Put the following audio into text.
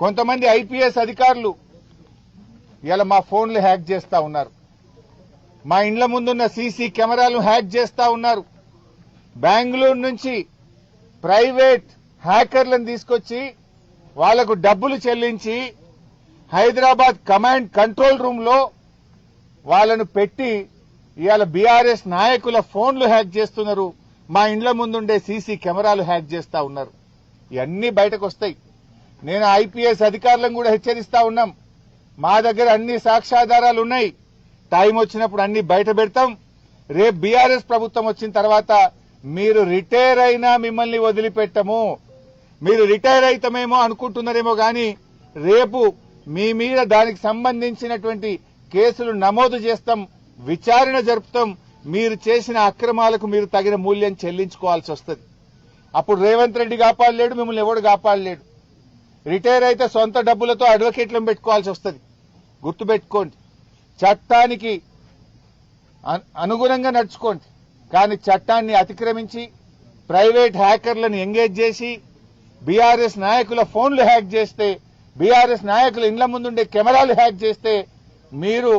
కొంతమంది ఐపీఎస్ అధికారులు ఇలా మా ఫోన్లు హ్యాక్ చేస్తా ఉన్నారు, మా ఇండ్ల ముందున్న సీసీ కెమెరాలు హ్యాక్ చేస్తా ఉన్నారు. బెంగళూరు నుంచి ప్రైవేట్ హ్యాకర్లను తీసుకొచ్చి వాళ్లకు డబ్బులు చెల్లించి హైదరాబాద్ కమాండ్ కంట్రోల్ రూమ్ లో వాళ్లను పెట్టి ఇవాళ బీఆర్ఎస్ నాయకుల ఫోన్లు హ్యాక్ చేస్తున్నారు, మా ఇండ్ల ముందుండే సీసీ కెమెరాలు హ్యాక్ చేస్తా ఉన్నారు. ఇవన్నీ బయటకు వస్తాయి. నేను ఐపీఎస్ అధికారులను కూడా హెచ్చరిస్తా ఉన్నాం, మా దగ్గర అన్ని సాక్ష్యాధారాలు ఉన్నాయి, టైం వచ్చినప్పుడు అన్ని బయట పెడతాం. రేపు బీఆర్ఎస్ ప్రభుత్వం వచ్చిన తర్వాత మీరు రిటైర్ అయినా మిమ్మల్ని వదిలిపెట్టము. మీరు రిటైర్ అయితమేమో అనుకుంటున్నారేమో గాని రేపు మీ మీద దానికి సంబంధించినటువంటి కేసులు నమోదు చేస్తాం, విచారణ జరుపుతాం. మీరు చేసిన అక్రమాలకు మీరు తగిన మూల్యం చెల్లించుకోవాల్సి వస్తుంది. అప్పుడు రేవంత్ రెడ్డి కాపాడలేడు, మిమ్మల్ని ఎవడు కాపాడలేడు. రిటైర్ అయితే సొంత డబ్బులతో అడ్వకేట్లను పెట్టుకోవాల్సి వస్తుంది. గుర్తుపెట్టుకోండి, చట్టానికి అనుగుణంగా నడుచుకోండి. కానీ చట్టాన్ని అతిక్రమించి ప్రైవేట్ హ్యాకర్లను ఎంగేజ్ చేసి బీఆర్ఎస్ నాయకుల ఫోన్లు హ్యాక్ చేస్తే, బీఆర్ఎస్ నాయకుల ఇండ్ల ముందుండే కెమెరాలు హ్యాక్ చేస్తే మీరు